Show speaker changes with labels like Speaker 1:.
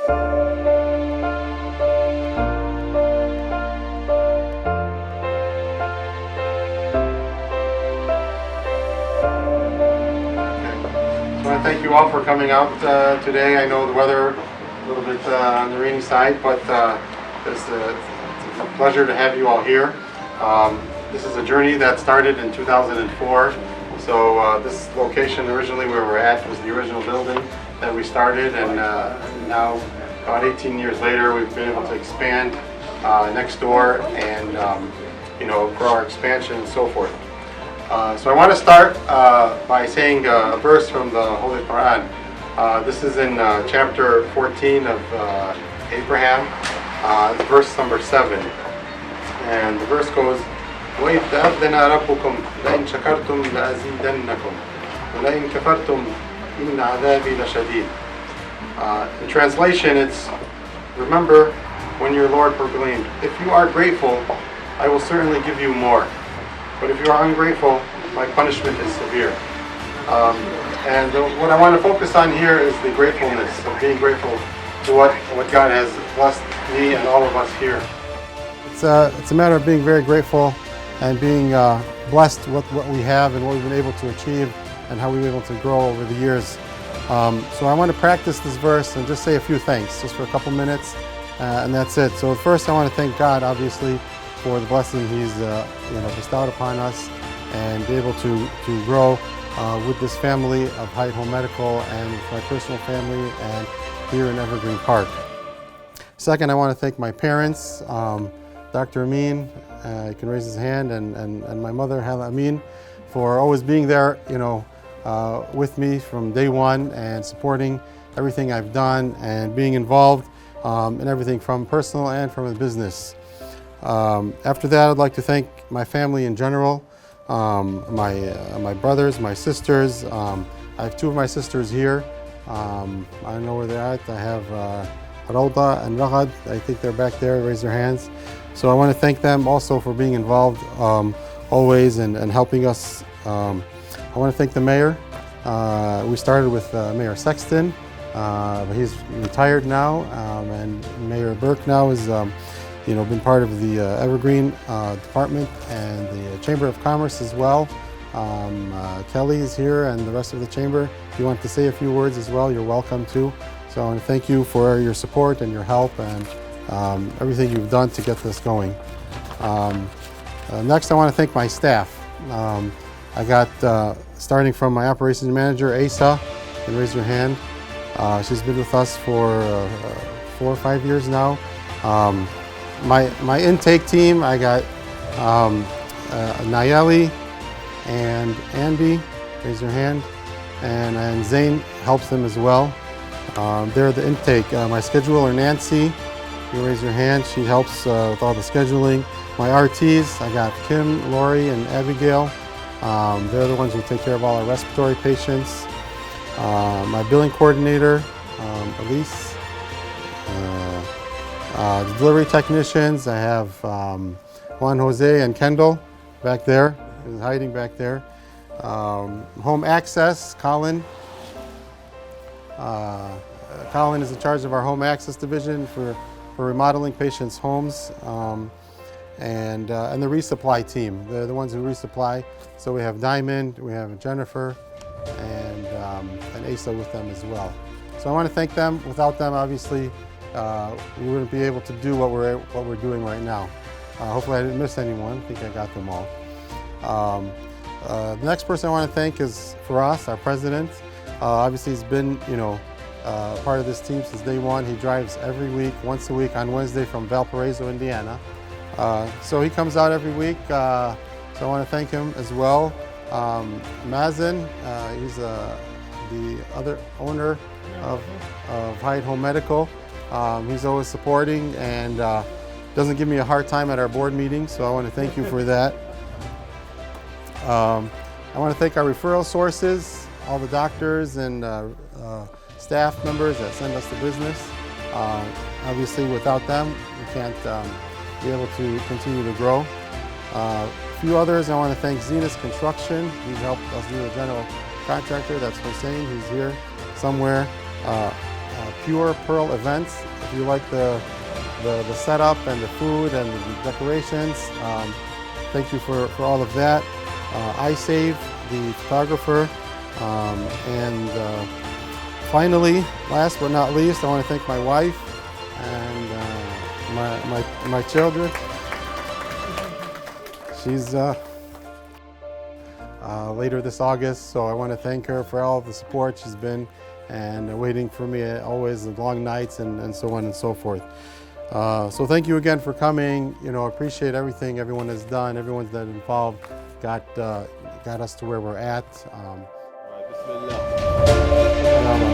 Speaker 1: I want to thank you all for coming out today. I know the weather a little bit on the rainy side, but it's a pleasure to have you all here. This is a journey that started in 2004. So this location originally where we're at was the original building that we started, and now about 18 years later we've been able to expand next door and grow our expansion and so forth. So I want to start by saying a verse from the Holy Quran. This is in chapter 14 of Abraham, verse number 7. And the verse goes, وَإِذْ تَأَذَّنَ رَبُّكُمْ لَإِنْ شَكَرْتُمْ لَأَزِيدَنَّكُمْ وَلَإِنْ كَفَرْتُمْ إِنَّ عَذَابِي لَشَدِيدٌ. In translation, it's, remember when your Lord proclaimed, if you are grateful, I will certainly give you more. But if you are ungrateful, my punishment is severe. And what I want to focus on here is the gratefulness of being grateful to what God has blessed me and all of us here. It's a matter of being very grateful and being blessed with what we have and what we've been able to achieve and how we've been able to grow over the years. So I want to practice this verse and just say a few thanks, just for a couple minutes, and that's it. So first I want to thank God, obviously, for the blessing He's bestowed upon us and be able to grow with this family of Hayat Home Medical and my personal family and here in Evergreen Park. Second, I want to thank my parents, Dr. Amin, he can raise his hand, and my mother, Hala Amin, for always being there, with me from day one and supporting everything I've done and being involved in everything from personal and from the business. After that, I'd like to thank my family in general, my brothers, my sisters. I have two of my sisters here. I don't know where they're at. I have Rauda and Ragad. I think they're back there. Raise their hands. So I want to thank them also for being involved always and helping us. I want to thank the mayor. We started with Mayor Sexton, but he's retired now, and Mayor Burke now is been part of the Evergreen department and the Chamber of Commerce as well. Kelly is here and the rest of the chamber. If you want to say a few words as well, you're welcome to. So I want to thank you for your support and your help and everything you've done to get this going. Next, I want to thank my staff. I got, starting from my operations manager, Asa, you can raise your hand. She's been with us for 4 or 5 years now. My intake team, I got Nayeli and Andy, raise your hand, and Zane helps them as well. They're the intake. My scheduler, Nancy, you raise your hand, she helps with all the scheduling. My RTs, I got Kim, Lori, and Abigail. They're the ones who take care of all our respiratory patients. My billing coordinator, Elise. The delivery technicians, I have Juan Jose and Kendall back there, is hiding back there. Home access, Colin. Colin is in charge of our home access division for remodeling patients' homes. And the resupply team, they're the ones who resupply. So we have Diamond, we have Jennifer, and Asa with them as well. So I want to thank them. Without them, obviously, we wouldn't be able to do what we're doing right now. Hopefully I didn't miss anyone. I think I got them all. The next person I want to thank is Faraz, our president. Obviously he's been, part of this team since day one. He drives every week, once a week on Wednesday from Valparaiso, Indiana. So he comes out every week. So I want to thank him as well. Mazen, he's the other owner of Hayat Home Medical. He's always supporting and doesn't give me a hard time at our board meetings, so I want to thank you for that. I want to thank our referral sources, all the doctors and staff members that send us the business. Obviously, without them, we can't be able to continue to grow. A few others, I want to thank Zenus Construction. He's helped us do the general contractor. That's Hussein, who's here somewhere. Pure Pearl Events. If you like the setup and the food and the decorations, thank you for all of that. iSave, the photographer, and finally, last but not least, I want to thank my wife and my children. She's later this August, so I want to thank her for all of the support she's been and waiting for me always the long nights and so on and so forth. So thank you again for coming. You know, I appreciate everything everyone has done, everyone's that involved, got us to where we're at. Bismillah.